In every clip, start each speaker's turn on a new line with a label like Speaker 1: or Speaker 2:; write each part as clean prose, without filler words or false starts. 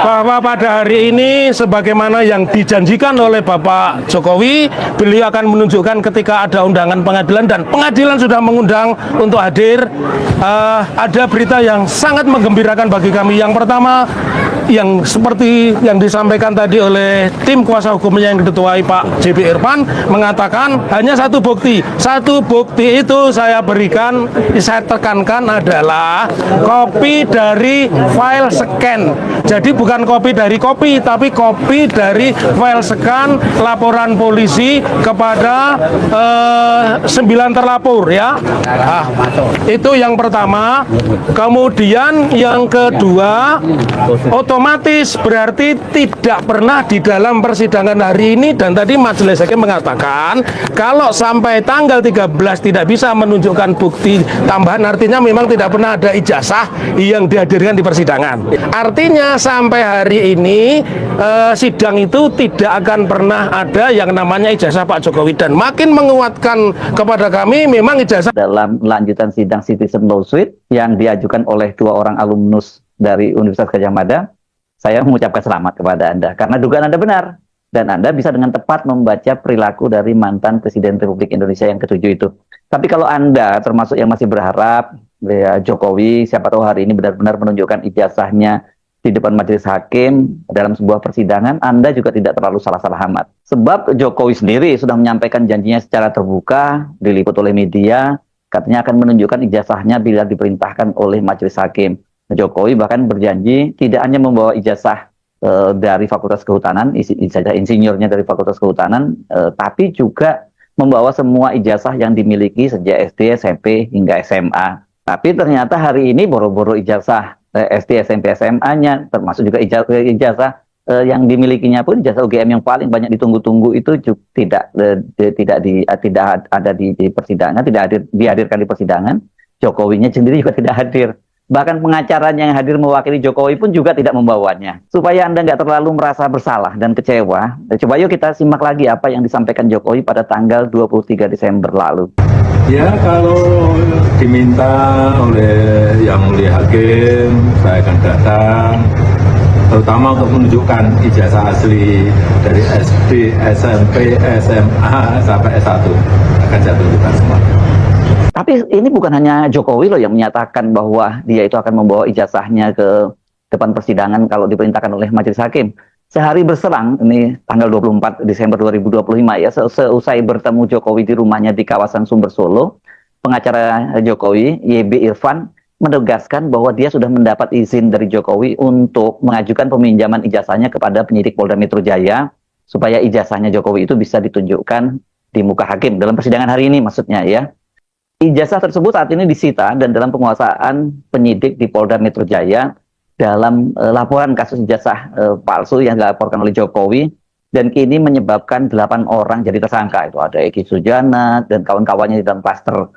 Speaker 1: bahwa pada hari ini sebagaimana yang dijanjikan oleh Bapak Jokowi, beliau akan menunjukkan ketika ada undangan pengadilan dan pengadilan sudah mengundang untuk hadir. Ada berita yang sangat menggembirakan bagi kami. Yang pertama, yang seperti yang disampaikan tadi oleh tim kuasa hukumnya yang diketuai Pak JB Irfan, mengatakan hanya satu bukti. Satu bukti itu saya berikan, saya tekankan adalah kopi dari file scan. Jadi bukan kopi dari kopi, tapi kopi dari file scan laporan polisi kepada 9 terlapor ya. Nah, itu yang pertama. Kemudian yang kedua, otomatis berarti tidak pernah di dalam persidangan hari ini, dan tadi majelis hakim mengatakan kalau sampai tanggal 13 tidak bisa menunjukkan bukti tambahan, artinya memang tidak pernah ada ijazah yang dihadirkan di persidangan. Artinya sampai hari ini sidang itu tidak akan pernah ada yang namanya ijazah Pak Jokowi, dan makin menguatkan kepada kami memang ijazah.
Speaker 2: Dalam lanjutan sidang citizen lawsuit yang diajukan oleh 2 orang alumnus dari Universitas Gadjah Mada, saya mengucapkan selamat kepada Anda karena dugaan Anda benar, dan Anda bisa dengan tepat membaca perilaku dari mantan Presiden Republik Indonesia yang ke-7 itu. Tapi kalau Anda termasuk yang masih berharap ya, Jokowi siapa tahu hari ini benar-benar menunjukkan ijazahnya di depan majelis hakim dalam sebuah persidangan, Anda juga tidak terlalu salah-salah amat. Sebab Jokowi sendiri sudah menyampaikan janjinya secara terbuka, diliput oleh media, katanya akan menunjukkan ijazahnya bila diperintahkan oleh majelis hakim. Jokowi bahkan berjanji tidak hanya membawa ijazah dari Fakultas Kehutanan, ijazah insinyurnya dari Fakultas Kehutanan, tapi juga membawa semua ijazah yang dimiliki sejak SD, SMP, hingga SMA. Tapi ternyata hari ini boro-boro ijazah SD, SMP, SMA-nya, termasuk juga ijazah yang dimilikinya pun ijazah UGM yang paling banyak ditunggu-tunggu itu juga tidak ada di persidangan, tidak dihadirkan di persidangan. Jokowinya sendiri juga tidak hadir. Bahkan pengacaranya yang hadir mewakili Jokowi pun juga tidak membawanya. Supaya Anda nggak terlalu merasa bersalah dan kecewa, coba yuk kita simak lagi apa yang disampaikan Jokowi pada tanggal 23 Desember lalu.
Speaker 3: Ya, kalau diminta oleh Yang Mulia Hakim, saya akan datang, terutama untuk menunjukkan ijazah asli dari SD, SMP, SMA, sampai S1. Akan saya tunjukkan semua.
Speaker 2: Tapi ini bukan hanya Jokowi loh yang menyatakan bahwa dia itu akan membawa ijazahnya ke depan persidangan kalau diperintahkan oleh majelis hakim. Sehari berselang, ini tanggal 24 Desember 2025 ya, seusai bertemu Jokowi di rumahnya di kawasan Sumber Solo, pengacara Jokowi, YB Irfan, menegaskan bahwa dia sudah mendapat izin dari Jokowi untuk mengajukan peminjaman ijazahnya kepada penyidik Polda Metro Jaya, supaya ijazahnya Jokowi itu bisa ditunjukkan di muka hakim dalam persidangan hari ini maksudnya ya. Ijazah tersebut saat ini disita dan dalam penguasaan penyidik di Polda Metro Jaya dalam laporan kasus ijazah palsu yang dilaporkan oleh Jokowi, dan kini menyebabkan 8 orang jadi tersangka. Itu ada Eki Sujana dan kawan-kawannya di dalam klaster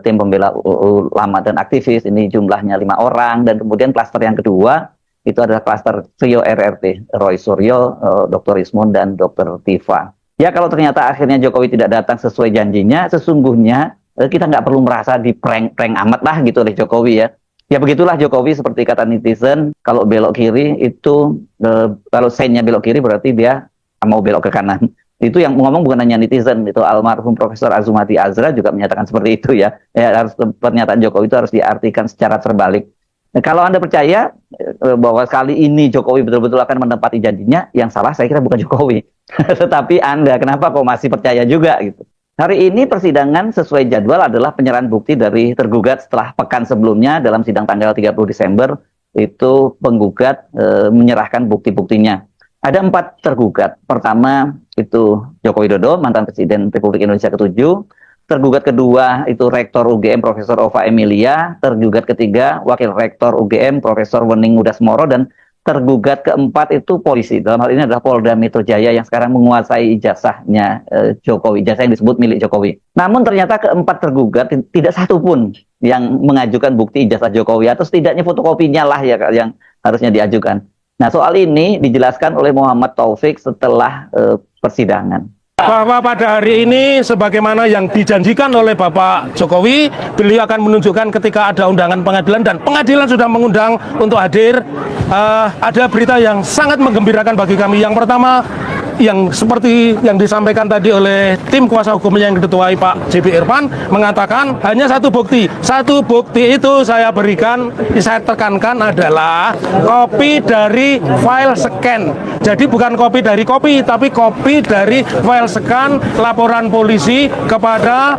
Speaker 2: tim pembela ulama dan aktivis, ini jumlahnya 5 orang, dan kemudian klaster yang kedua itu adalah klaster trio RRT, Roy Suryo, Dr. Ismun, dan Dr. Tifa. Ya, kalau ternyata akhirnya Jokowi tidak datang sesuai janjinya, sesungguhnya kita nggak perlu merasa di prank amat lah gitu oleh Jokowi ya. Ya begitulah Jokowi, seperti kata netizen, kalau belok kiri itu, kalau sign-nya belok kiri berarti dia mau belok ke kanan. Itu yang ngomong bukan hanya netizen, itu almarhum Profesor Azumati Azra juga menyatakan seperti itu ya. Harus, pernyataan Jokowi itu harus diartikan secara terbalik. Nah, kalau Anda percaya bahwa kali ini Jokowi betul-betul akan menepati janjinya, yang salah saya kira bukan Jokowi. Tetapi Anda, kenapa kok masih percaya juga gitu? Hari ini persidangan sesuai jadwal adalah penyerahan bukti dari tergugat setelah pekan sebelumnya dalam sidang tanggal 30 Desember, itu penggugat menyerahkan bukti-buktinya. Ada 4 tergugat. Pertama itu Joko Widodo, mantan Presiden Republik Indonesia ke-7. Tergugat kedua itu Rektor UGM Profesor Ova Emilia. Tergugat ketiga Wakil Rektor UGM Profesor Wening Udasmoro. Dan tergugat keempat itu polisi. Dalam hal ini adalah Polda Metro Jaya yang sekarang menguasai ijazahnya Jokowi, ijazah yang disebut milik Jokowi. Namun ternyata keempat tergugat tidak satu pun yang mengajukan bukti ijazah Jokowi, atau setidaknya fotokopinya lah ya yang harusnya diajukan. Nah, soal ini dijelaskan oleh Muhammad Taufik setelah persidangan.
Speaker 1: bahwa pada hari ini sebagaimana yang dijanjikan oleh Bapak Jokowi, beliau akan menunjukkan ketika ada undangan pengadilan dan pengadilan sudah mengundang untuk hadir. Ada berita yang sangat menggembirakan bagi kami. Yang pertama, yang seperti yang disampaikan tadi oleh tim kuasa hukumnya yang diketuai Pak JB Irfan, mengatakan hanya satu bukti. Satu bukti itu saya berikan, saya tekankan adalah kopi dari file scan. Jadi bukan kopi dari kopi, tapi kopi dari file scan laporan polisi kepada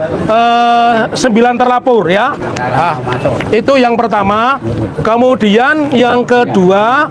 Speaker 1: 9 terlapor ya. Nah, itu yang pertama. Kemudian yang kedua,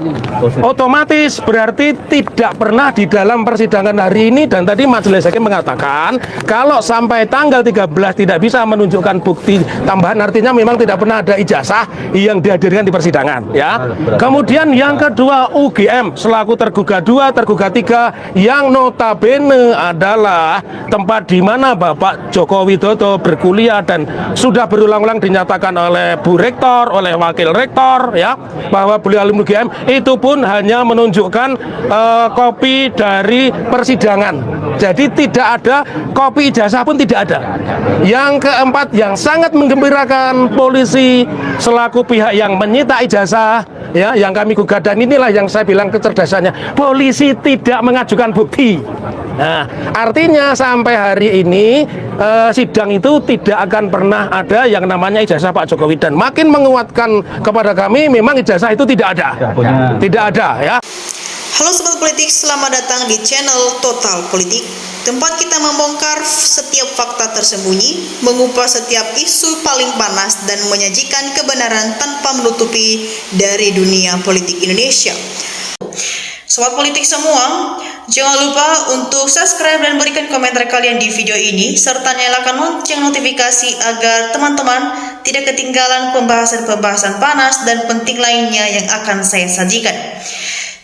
Speaker 1: otomatis berarti tidak pernah di dalam persidangan hari ini, dan tadi majelis hakim mengatakan kalau sampai tanggal 13 tidak bisa menunjukkan bukti tambahan, artinya memang tidak pernah ada ijazah yang dihadirkan di persidangan ya. Kemudian yang kedua, UGM selaku tergugat 2, tergugat 3 yang notabene adalah tempat di mana Bapak Joko Widodo berkuliah dan sudah berulang-ulang dinyatakan oleh Bu Rektor, oleh Wakil Rektor ya, bahwa beliau alumni UGM, itu pun hanya menunjukkan kopi dari persidangan. Jadi tidak ada kopi ijazah pun tidak ada. Yang keempat yang sangat menggembirakan, polisi selaku pihak yang menyita ijazah ya, yang kami gugat, dan inilah yang saya bilang kecerdasannya, polisi tidak mengajukan bukti. Nah, artinya sampai hari ini sidang itu tidak akan pernah ada yang namanya ijazah Pak Jokowi, dan makin menguatkan kepada kami memang ijazah itu tidak ada. Tidak ada ya.
Speaker 4: Halo Sobat Politik, selamat datang di channel Total Politik, tempat kita membongkar setiap fakta tersembunyi, mengupas setiap isu paling panas, dan menyajikan kebenaran tanpa menutupi dari dunia politik Indonesia. Sobat Politik semua, jangan lupa untuk subscribe dan berikan komentar kalian di video ini, serta nyalakan lonceng notifikasi agar teman-teman tidak ketinggalan pembahasan-pembahasan panas dan penting lainnya yang akan saya sajikan.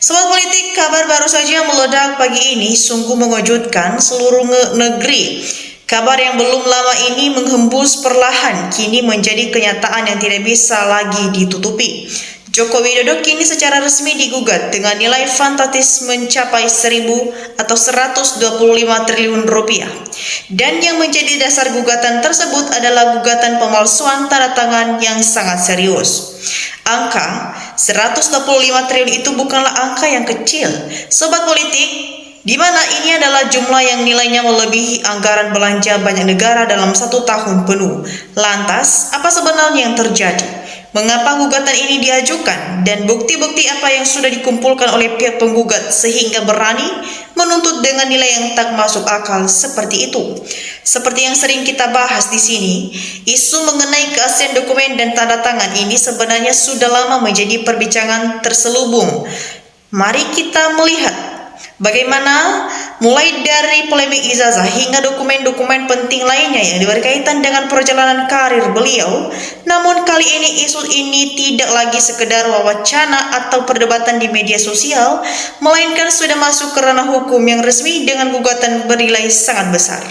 Speaker 4: Sobat Politik, kabar baru saja meledak pagi ini sungguh mengejutkan seluruh negeri. Kabar yang belum lama ini menghembus perlahan kini menjadi kenyataan yang tidak bisa lagi ditutupi. Joko Widodo kini secara resmi digugat dengan nilai fantastis mencapai 1.000 atau 125 triliun rupiah. Dan yang menjadi dasar gugatan tersebut adalah gugatan pemalsuan tanda tangan yang sangat serius. Angka 125 triliun itu bukanlah angka yang kecil, Sobat Politik, di mana ini adalah jumlah yang nilainya melebihi anggaran belanja banyak negara dalam 1 tahun penuh. Lantas, apa sebenarnya yang terjadi? Mengapa gugatan ini diajukan, dan bukti-bukti apa yang sudah dikumpulkan oleh pihak penggugat sehingga berani menuntut dengan nilai yang tak masuk akal seperti itu? Seperti yang sering kita bahas di sini, isu mengenai keaslian dokumen dan tanda tangan ini sebenarnya sudah lama menjadi perbincangan terselubung. Mari kita melihat bagaimana mulai dari polemik ijazah hingga dokumen-dokumen penting lainnya yang berkaitan dengan perjalanan karir beliau. Namun kali ini isu ini tidak lagi sekedar wacana atau perdebatan di media sosial, melainkan sudah masuk ke ranah hukum yang resmi dengan gugatan bernilai sangat besar,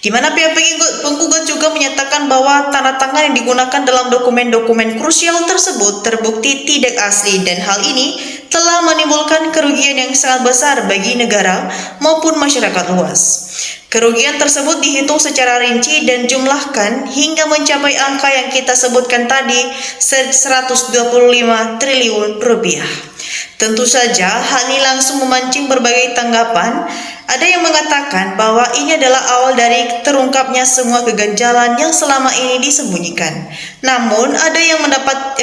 Speaker 4: di mana pihak penggugat juga menyatakan bahwa tanda tangan yang digunakan dalam dokumen-dokumen krusial tersebut terbukti tidak asli, dan hal ini telah menimbulkan kerugian yang sangat besar bagi negara maupun masyarakat luas. Kerugian tersebut dihitung secara rinci dan jumlahkan hingga mencapai angka yang kita sebutkan tadi, 125 triliun rupiah. Tentu saja hal ini langsung memancing berbagai tanggapan. Ada yang mengatakan bahwa ini adalah awal dari terungkapnya semua keganjalan yang selama ini disembunyikan. Namun ada yang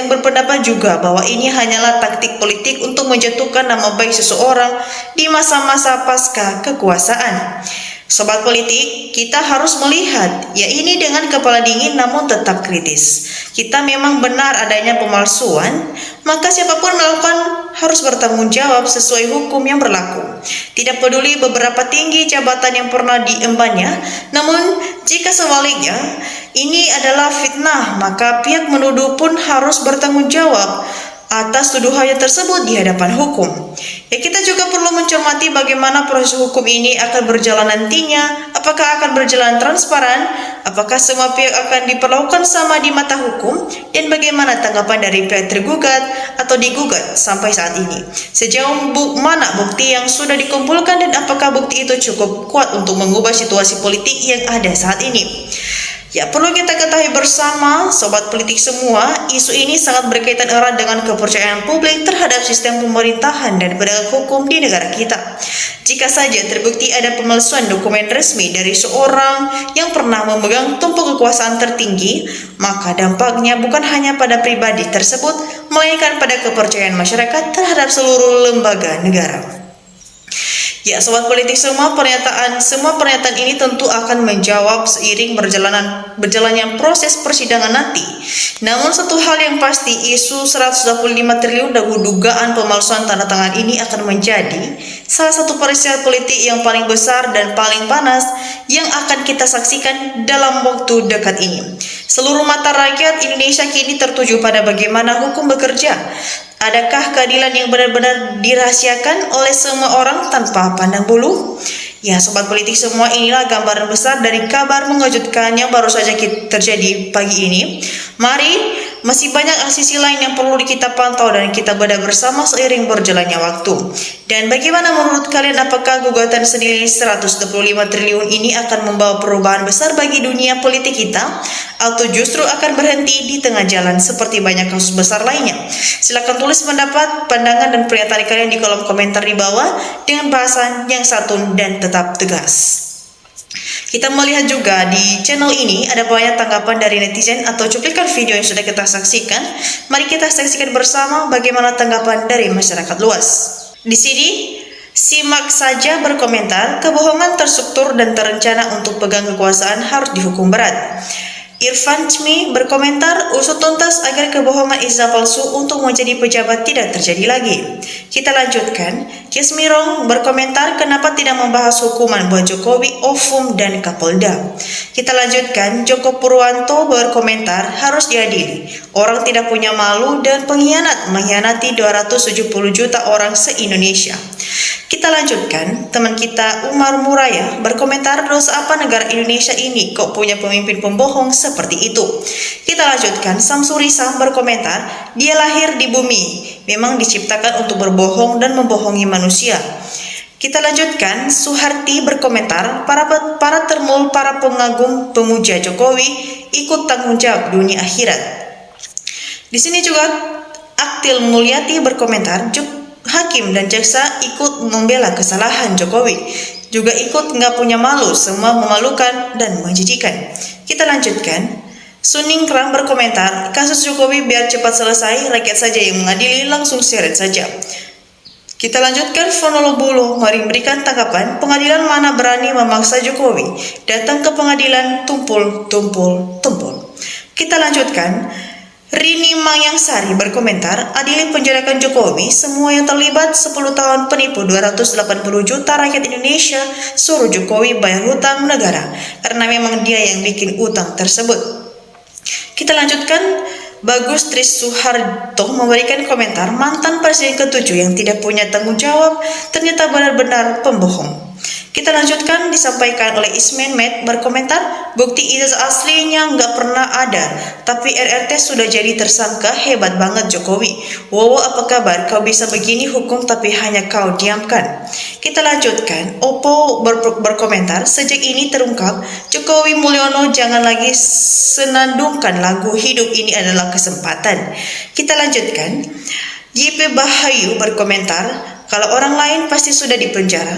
Speaker 4: berpendapat juga bahwa ini hanyalah taktik politik untuk menjatuhkan nama baik seseorang di masa-masa pasca kekuasaan. Sobat Politik, kita harus melihat ya ini dengan kepala dingin namun tetap kritis. Kita memang benar adanya pemalsuan, maka siapapun melakukan harus bertanggung jawab sesuai hukum yang berlaku. Tidak peduli beberapa tinggi jabatan yang pernah diembannya, namun jika sebaliknya ini adalah fitnah, maka pihak menuduh pun harus bertanggung jawab. atas tuduhannya tersebut di hadapan hukum. Ya, kita juga perlu mencermati bagaimana proses hukum ini akan berjalan nantinya, apakah akan berjalan transparan, apakah semua pihak akan diperlakukan sama di mata hukum, dan bagaimana tanggapan dari pihak tergugat atau digugat sampai saat ini. Sejauh mana bukti yang sudah dikumpulkan dan apakah bukti itu cukup kuat untuk mengubah situasi politik yang ada saat ini. Ya, perlu kita ketahui bersama, sobat politik semua, isu ini sangat berkaitan erat dengan kepercayaan publik terhadap sistem pemerintahan dan penegak hukum di negara kita. Jika saja terbukti ada pemalsuan dokumen resmi dari seorang yang pernah memegang tumpuk kekuasaan tertinggi, maka dampaknya bukan hanya pada pribadi tersebut, melainkan pada kepercayaan masyarakat terhadap seluruh lembaga negara. Ya, sobat politik semua, pernyataan ini tentu akan menjawab seiring berjalannya proses persidangan nanti. Namun satu hal yang pasti, isu 125 triliun dan dugaan pemalsuan tanda tangan ini akan menjadi salah satu peristiwa politik yang paling besar dan paling panas yang akan kita saksikan dalam waktu dekat ini. Seluruh mata rakyat Indonesia kini tertuju pada bagaimana hukum bekerja. Adakah keadilan yang benar-benar dirahasiakan oleh semua orang tanpa pandang bulu? Ya, sobat politik semua, inilah gambaran besar dari kabar mengejutkan yang baru saja terjadi pagi ini. Mari, masih banyak sisi lain yang perlu kita pantau dan kita bedah bersama seiring berjalannya waktu. Dan bagaimana menurut kalian, apakah gugatan senilai 125 triliun ini akan membawa perubahan besar bagi dunia politik kita? Atau justru akan berhenti di tengah jalan seperti banyak kasus besar lainnya? Silakan tulis pendapat, pandangan, dan pernyataan kalian di kolom komentar di bawah dengan bahasan yang santun dan tetap tegas. Kita melihat juga di channel ini ada banyak tanggapan dari netizen atau cuplikan video yang sudah kita saksikan. Mari kita saksikan bersama bagaimana tanggapan dari masyarakat luas. Di sini, simak saja berkomentar, kebohongan terstruktur dan terencana untuk pegang kekuasaan harus dihukum berat. Irfan Cmi berkomentar, usut tuntas agar kebohongan Iza palsu untuk menjadi pejabat tidak terjadi lagi. Kita lanjutkan. Kismirong berkomentar, kenapa tidak membahas hukuman buat Jokowi, Ofum, dan Kapolda. Kita lanjutkan. Joko Purwanto berkomentar, harus diadili. Orang tidak punya malu dan pengkhianat mengkhianati 270 juta orang se-Indonesia. Kita lanjutkan. Teman kita Umar Muraya berkomentar, dosa apa negara Indonesia ini kok punya pemimpin pembohong seperti itu. Kita lanjutkan. Samsuri Sam berkomentar, dia lahir di bumi, memang diciptakan untuk berbohong dan membohongi manusia. Kita lanjutkan. Suharti berkomentar, para termul, para pengagum pemuja Jokowi ikut tanggung jawab dunia akhirat. Di sini juga Aktil Mulyati berkomentar, hakim dan jaksa ikut membela kesalahan Jokowi, juga ikut nggak punya malu, semua memalukan dan menjijikan. Kita lanjutkan. Suningkrang berkomentar, kasus Jokowi biar cepat selesai, rakyat saja yang mengadili, langsung seret saja. Kita lanjutkan. Fonolobulo mari berikan tanggapan, pengadilan mana berani memaksa Jokowi datang ke pengadilan, tumpul. Kita lanjutkan. Rini Mayangsari berkomentar, adili penjarakan Jokowi, semua yang terlibat 10 tahun penipu 280 juta rakyat Indonesia, suruh Jokowi bayar hutang negara, karena memang dia yang bikin utang tersebut. Kita lanjutkan. Bagus Tris Suharto memberikan komentar, mantan presiden ke-7 yang tidak punya tanggung jawab ternyata benar-benar pembohong. Kita lanjutkan. Disampaikan oleh Ismen Med berkomentar, bukti ijazah aslinya nggak pernah ada, tapi RRT sudah jadi tersangka, hebat banget Jokowi. Wow, apa kabar? Kau bisa begini hukum tapi hanya kau diamkan. Kita lanjutkan. Oppo berkomentar, sejak ini terungkap, Jokowi Mulyono jangan lagi senandungkan lagu hidup ini adalah kesempatan. Kita lanjutkan. YP Bahayu berkomentar, kalau orang lain pasti sudah dipenjara.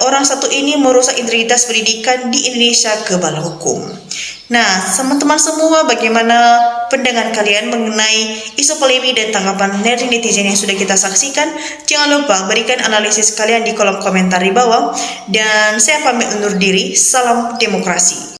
Speaker 4: Orang satu ini merusak integritas pendidikan di Indonesia ke bala hukum. Nah, teman-teman semua, bagaimana pandangan kalian mengenai isu polemik dan tanggapan dari netizen yang sudah kita saksikan? Jangan lupa berikan analisis kalian di kolom komentar di bawah. Dan saya pamit undur diri. Salam demokrasi.